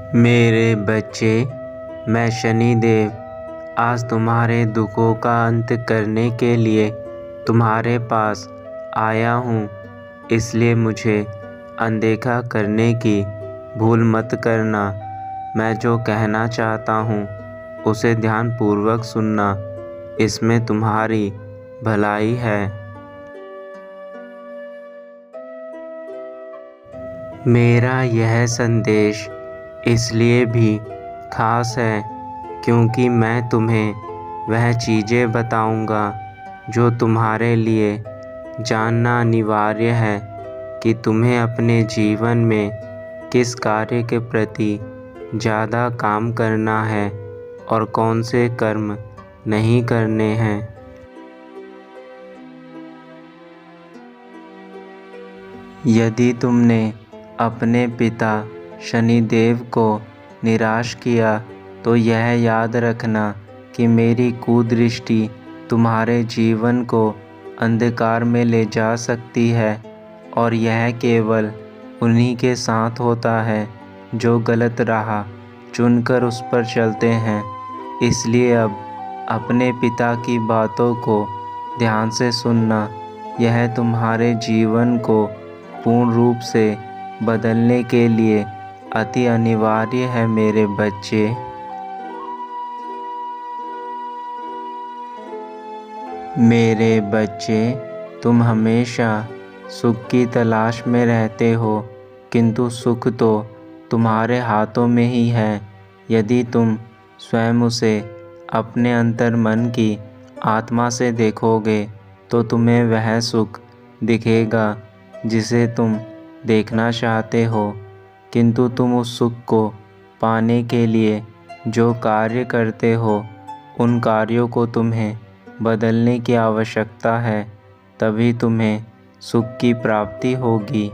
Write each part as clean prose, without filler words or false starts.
मेरे बच्चे, मैं शनिदेव आज तुम्हारे दुखों का अंत करने के लिए तुम्हारे पास आया हूँ। इसलिए मुझे अनदेखा करने की भूल मत करना। मैं जो कहना चाहता हूँ उसे ध्यानपूर्वक सुनना, इसमें तुम्हारी भलाई है। मेरा यह संदेश इसलिए भी खास है क्योंकि मैं तुम्हें वह चीज़ें बताऊंगा जो तुम्हारे लिए जानना अनिवार्य है कि तुम्हें अपने जीवन में किस कार्य के प्रति ज़्यादा काम करना है और कौन से कर्म नहीं करने हैं। यदि तुमने अपने पिता शनिदेव को निराश किया तो यह याद रखना कि मेरी कुदृष्टि तुम्हारे जीवन को अंधकार में ले जा सकती है और यह केवल उन्हीं के साथ होता है जो गलत राह चुनकर उस पर चलते हैं। इसलिए अब अपने पिता की बातों को ध्यान से सुनना। यह तुम्हारे जीवन को पूर्ण रूप से बदलने के लिए अति अनिवार्य है मेरे बच्चे। मेरे बच्चे, तुम हमेशा सुख की तलाश में रहते हो, किंतु सुख तो तुम्हारे हाथों में ही है। यदि तुम स्वयं उसे अपने अंतर मन की आत्मा से देखोगे तो तुम्हें वह सुख दिखेगा जिसे तुम देखना चाहते हो। किंतु तुम उस सुख को पाने के लिए जो कार्य करते हो उन कार्यों को तुम्हें बदलने की आवश्यकता है, तभी तुम्हें सुख की प्राप्ति होगी।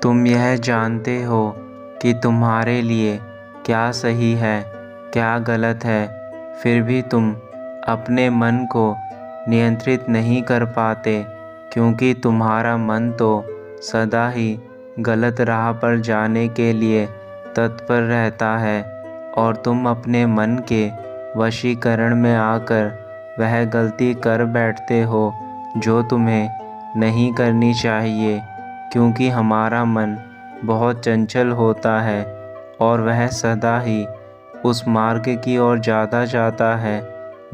तुम यह जानते हो कि तुम्हारे लिए क्या सही है क्या गलत है, फिर भी तुम अपने मन को नियंत्रित नहीं कर पाते क्योंकि तुम्हारा मन तो सदा ही गलत राह पर जाने के लिए तत्पर रहता है और तुम अपने मन के वशीकरण में आकर वह गलती कर बैठते हो जो तुम्हें नहीं करनी चाहिए, क्योंकि हमारा मन बहुत चंचल होता है और वह सदा ही उस मार्ग की ओर ज़्यादा जाता है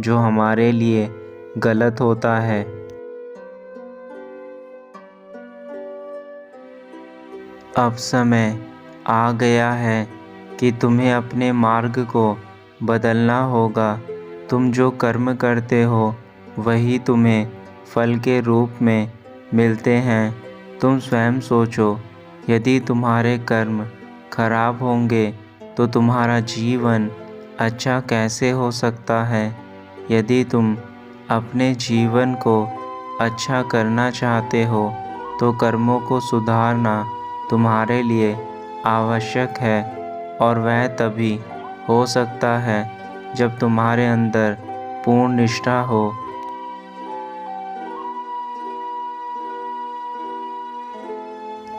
जो हमारे लिए गलत होता है। अब समय आ गया है कि तुम्हें अपने मार्ग को बदलना होगा। तुम जो कर्म करते हो वही तुम्हें फल के रूप में मिलते हैं। तुम स्वयं सोचो, यदि तुम्हारे कर्म खराब होंगे तो तुम्हारा जीवन अच्छा कैसे हो सकता है। यदि तुम अपने जीवन को अच्छा करना चाहते हो तो कर्मों को सुधारना तुम्हारे लिए आवश्यक है और वह तभी हो सकता है जब तुम्हारे अंदर पूर्ण निष्ठा हो।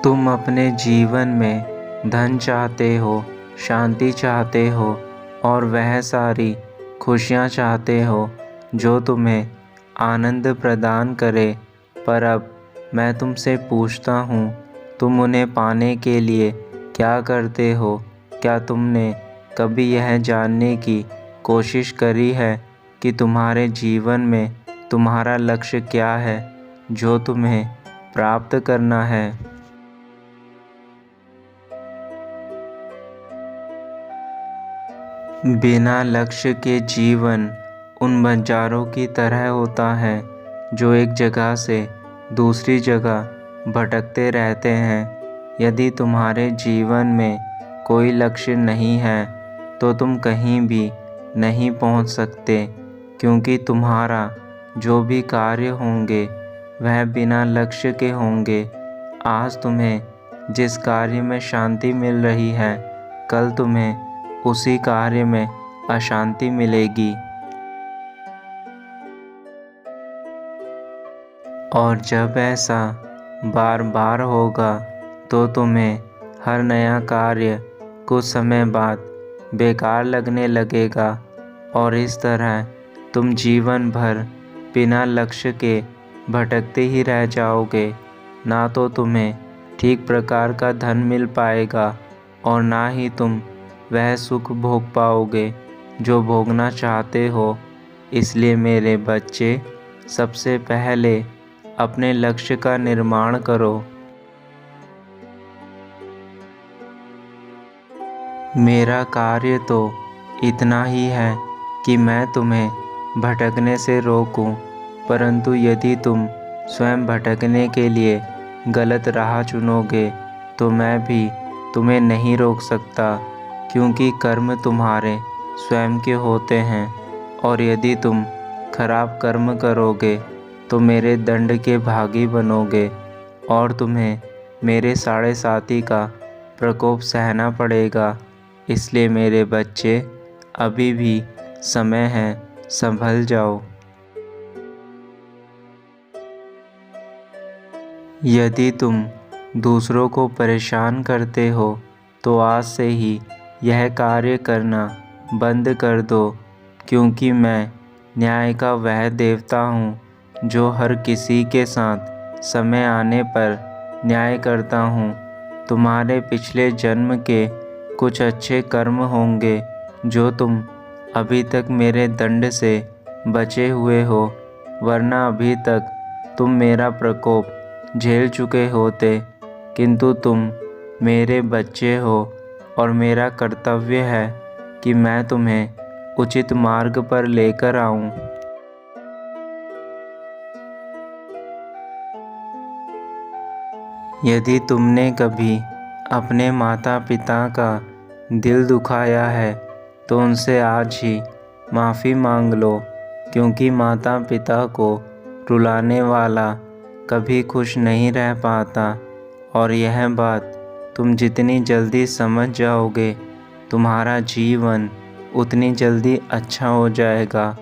तुम अपने जीवन में धन चाहते हो, शांति चाहते हो और वह सारी खुशियाँ चाहते हो जो तुम्हें आनंद प्रदान करे, पर अब मैं तुमसे पूछता हूँ, तुम उन्हें पाने के लिए क्या करते हो? क्या तुमने कभी यह जानने की कोशिश करी है कि तुम्हारे जीवन में तुम्हारा लक्ष्य क्या है जो तुम्हें प्राप्त करना है? बिना लक्ष्य के जीवन उन बंजारों की तरह होता है जो एक जगह से दूसरी जगह भटकते रहते हैं। यदि तुम्हारे जीवन में कोई लक्ष्य नहीं है तो तुम कहीं भी नहीं पहुंच सकते, क्योंकि तुम्हारा जो भी कार्य होंगे वह बिना लक्ष्य के होंगे। आज तुम्हें जिस कार्य में शांति मिल रही है, कल तुम्हें उसी कार्य में अशांति मिलेगी। और जब ऐसा बार बार होगा तो तुम्हें हर नया कार्य कुछ समय बाद बेकार लगने लगेगा और इस तरह तुम जीवन भर बिना लक्ष्य के भटकते ही रह जाओगे। ना तो तुम्हें ठीक प्रकार का धन मिल पाएगा और ना ही तुम वह सुख भोग पाओगे जो भोगना चाहते हो। इसलिए मेरे बच्चे, सबसे पहले अपने लक्ष्य का निर्माण करो। मेरा कार्य तो इतना ही है कि मैं तुम्हें भटकने से रोकूं, परंतु यदि तुम स्वयं भटकने के लिए गलत राह चुनोगे तो मैं भी तुम्हें नहीं रोक सकता, क्योंकि कर्म तुम्हारे स्वयं के होते हैं। और यदि तुम खराब कर्म करोगे तो मेरे दंड के भागी बनोगे और तुम्हें मेरे साढ़े साथी का प्रकोप सहना पड़ेगा। इसलिए मेरे बच्चे, अभी भी समय है, संभल जाओ। यदि तुम दूसरों को परेशान करते हो तो आज से ही यह कार्य करना बंद कर दो, क्योंकि मैं न्याय का वह देवता हूँ जो हर किसी के साथ समय आने पर न्याय करता हूँ। तुम्हारे पिछले जन्म के कुछ अच्छे कर्म होंगे जो तुम अभी तक मेरे दंड से बचे हुए हो, वरना अभी तक तुम मेरा प्रकोप झेल चुके होते। किंतु तुम मेरे बच्चे हो और मेरा कर्तव्य है कि मैं तुम्हें उचित मार्ग पर लेकर आऊं। यदि तुमने कभी अपने माता पिता का दिल दुखाया है तो उनसे आज ही माफ़ी मांग लो, क्योंकि माता पिता को रुलाने वाला कभी खुश नहीं रह पाता। और यह बात तुम जितनी जल्दी समझ जाओगे, तुम्हारा जीवन उतनी जल्दी अच्छा हो जाएगा।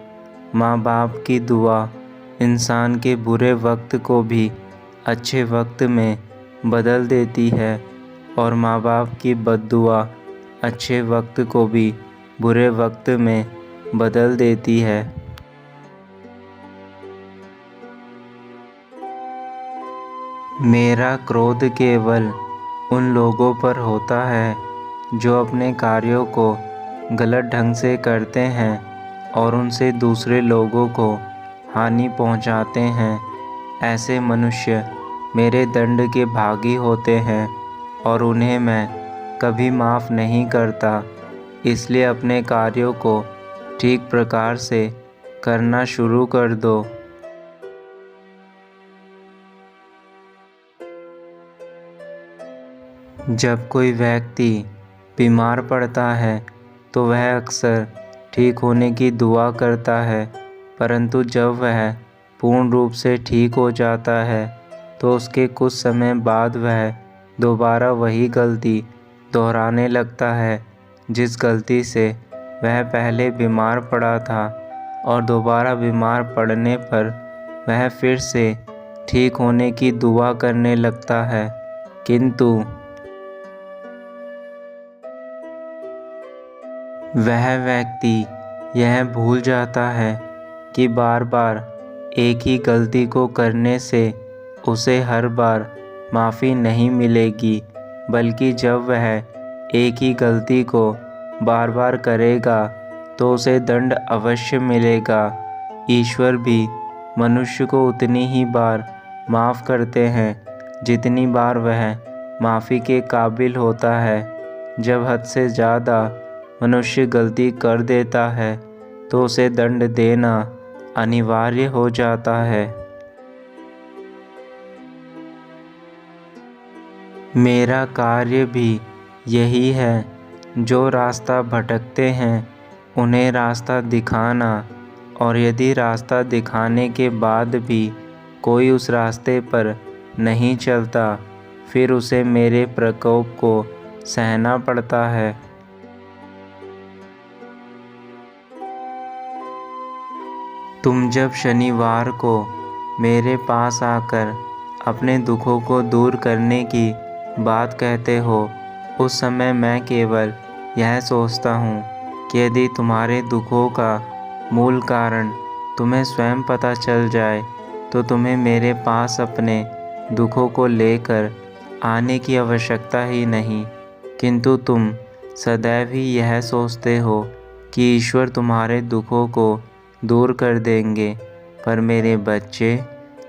माँ बाप की दुआ इंसान के बुरे वक्त को भी अच्छे वक्त में बदल देती है और माँ बाप की बद्दुआ अच्छे वक्त को भी बुरे वक्त में बदल देती है। मेरा क्रोध केवल उन लोगों पर होता है जो अपने कार्यों को गलत ढंग से करते हैं और उनसे दूसरे लोगों को हानि पहुंचाते हैं। ऐसे मनुष्य मेरे दंड के भागी होते हैं और उन्हें मैं कभी माफ़ नहीं करता। इसलिए अपने कार्यों को ठीक प्रकार से करना शुरू कर दो। जब कोई व्यक्ति बीमार पड़ता है तो वह अक्सर ठीक होने की दुआ करता है, परंतु जब वह पूर्ण रूप से ठीक हो जाता है तो उसके कुछ समय बाद वह दोबारा वही गलती दोहराने लगता है जिस गलती से वह पहले बीमार पड़ा था। और दोबारा बीमार पड़ने पर वह फिर से ठीक होने की दुआ करने लगता है, किंतु वह व्यक्ति यह भूल जाता है कि बार बार एक ही गलती को करने से उसे हर बार माफ़ी नहीं मिलेगी, बल्कि जब वह एक ही गलती को बार बार करेगा तो उसे दंड अवश्य मिलेगा। ईश्वर भी मनुष्य को उतनी ही बार माफ़ करते हैं जितनी बार वह माफ़ी के काबिल होता है। जब हद से ज़्यादा मनुष्य गलती कर देता है तो उसे दंड देना अनिवार्य हो जाता है। मेरा कार्य भी यही है, जो रास्ता भटकते हैं उन्हें रास्ता दिखाना, और यदि रास्ता दिखाने के बाद भी कोई उस रास्ते पर नहीं चलता, फिर उसे मेरे प्रकोप को सहना पड़ता है। तुम जब शनिवार को मेरे पास आकर अपने दुखों को दूर करने की बात कहते हो, उस समय मैं केवल यह सोचता हूँ कि यदि तुम्हारे दुखों का मूल कारण तुम्हें स्वयं पता चल जाए तो तुम्हें मेरे पास अपने दुखों को लेकर आने की आवश्यकता ही नहीं, किंतु तुम सदैव ही यह सोचते हो कि ईश्वर तुम्हारे दुखों को दूर कर देंगे। पर मेरे बच्चे,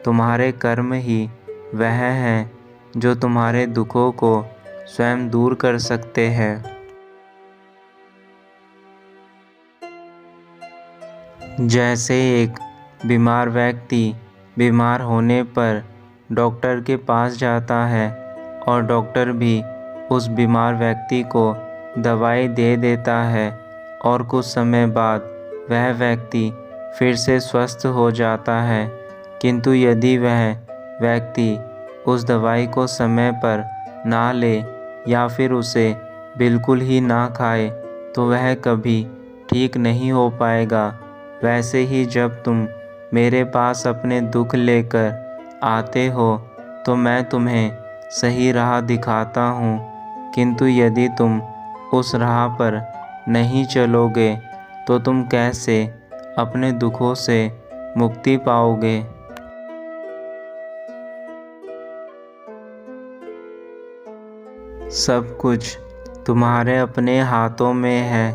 तुम्हारे कर्म ही वह हैं जो तुम्हारे दुखों को स्वयं दूर कर सकते हैं। जैसे एक बीमार व्यक्ति बीमार होने पर डॉक्टर के पास जाता है और डॉक्टर भी उस बीमार व्यक्ति को दवाई दे देता है और कुछ समय बाद वह व्यक्ति फिर से स्वस्थ हो जाता है, किंतु यदि वह व्यक्ति उस दवाई को समय पर ना ले या फिर उसे बिल्कुल ही ना खाए तो वह कभी ठीक नहीं हो पाएगा। वैसे ही जब तुम मेरे पास अपने दुख लेकर आते हो तो मैं तुम्हें सही राह दिखाता हूँ, किंतु यदि तुम उस राह पर नहीं चलोगे तो तुम कैसे अपने दुखों से मुक्ति पाओगे। सब कुछ तुम्हारे अपने हाथों में है।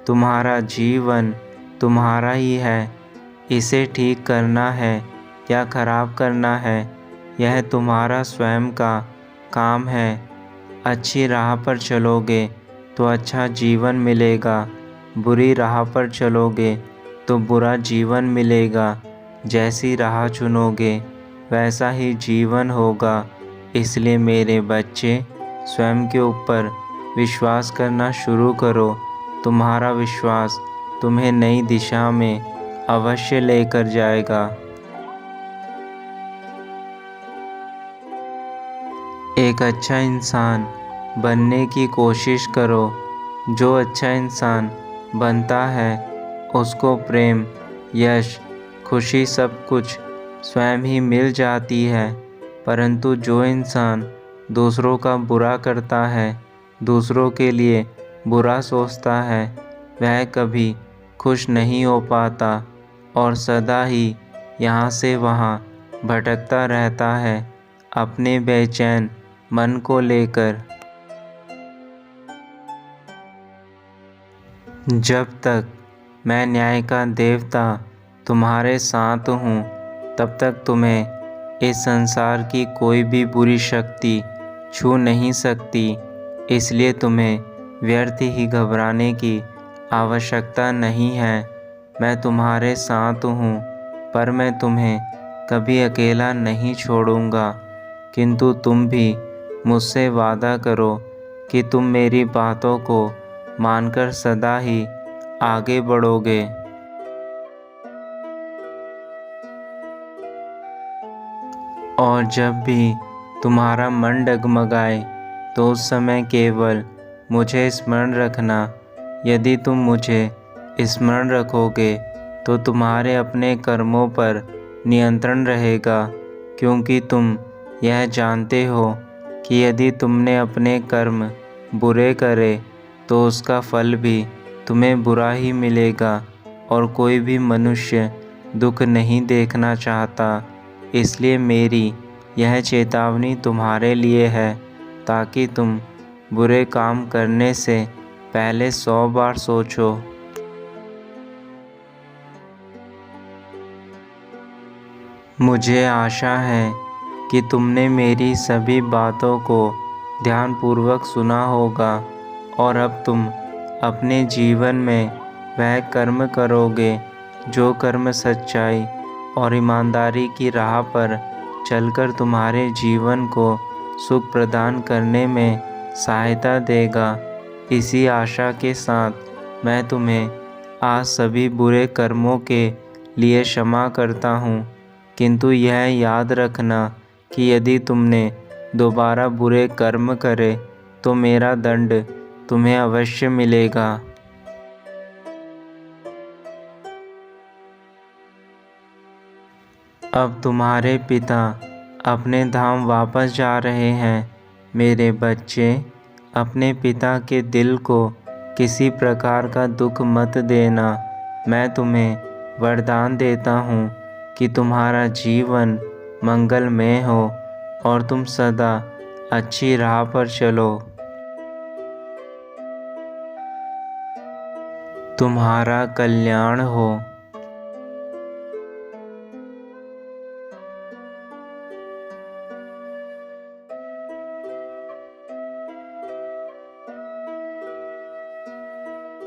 तुम्हारा जीवन तुम्हारा ही है। इसे ठीक करना है या खराब करना है, यह तुम्हारा स्वयं का काम है। अच्छी राह पर चलोगे तो अच्छा जीवन मिलेगा, बुरी राह पर चलोगे तो बुरा जीवन मिलेगा। जैसी राह चुनोगे वैसा ही जीवन होगा। इसलिए मेरे बच्चे, स्वयं के ऊपर विश्वास करना शुरू करो। तुम्हारा विश्वास तुम्हें नई दिशा में अवश्य लेकर जाएगा। एक अच्छा इंसान बनने की कोशिश करो। जो अच्छा इंसान बनता है उसको प्रेम, यश, खुशी सब कुछ स्वयं ही मिल जाती है। परंतु जो इंसान दूसरों का बुरा करता है, दूसरों के लिए बुरा सोचता है, वह कभी खुश नहीं हो पाता और सदा ही यहाँ से वहाँ भटकता रहता है अपने बेचैन मन को लेकर। जब तक मैं न्याय का देवता तुम्हारे साथ हूँ, तब तक तुम्हें इस संसार की कोई भी बुरी शक्ति छू नहीं सकती। इसलिए तुम्हें व्यर्थ ही घबराने की आवश्यकता नहीं है। मैं तुम्हारे साथ हूँ, पर मैं तुम्हें कभी अकेला नहीं छोड़ूंगा। किंतु तुम भी मुझसे वादा करो कि तुम मेरी बातों को मानकर सदा ही आगे बढ़ोगे। और जब भी तुम्हारा मन डगमगाए तो उस समय केवल मुझे स्मरण रखना। यदि तुम मुझे स्मरण रखोगे तो तुम्हारे अपने कर्मों पर नियंत्रण रहेगा, क्योंकि तुम यह जानते हो कि यदि तुमने अपने कर्म बुरे करे तो उसका फल भी तुम्हें बुरा ही मिलेगा। और कोई भी मनुष्य दुख नहीं देखना चाहता। इसलिए मेरी यह चेतावनी तुम्हारे लिए है, ताकि तुम बुरे काम करने से पहले 100 बार सोचो। मुझे आशा है कि तुमने मेरी सभी बातों को ध्यानपूर्वक सुना होगा और अब तुम अपने जीवन में वह कर्म करोगे जो कर्म सच्चाई और ईमानदारी की राह पर चलकर तुम्हारे जीवन को सुख प्रदान करने में सहायता देगा। इसी आशा के साथ मैं तुम्हें आज सभी बुरे कर्मों के लिए क्षमा करता हूँ, किंतु यह याद रखना कि यदि तुमने दोबारा बुरे कर्म करे तो मेरा दंड तुम्हें अवश्य मिलेगा। अब तुम्हारे पिता अपने धाम वापस जा रहे हैं। मेरे बच्चे, अपने पिता के दिल को किसी प्रकार का दुख मत देना। मैं तुम्हें वरदान देता हूँ कि तुम्हारा जीवन मंगलमय हो और तुम सदा अच्छी राह पर चलो। तुम्हारा कल्याण हो।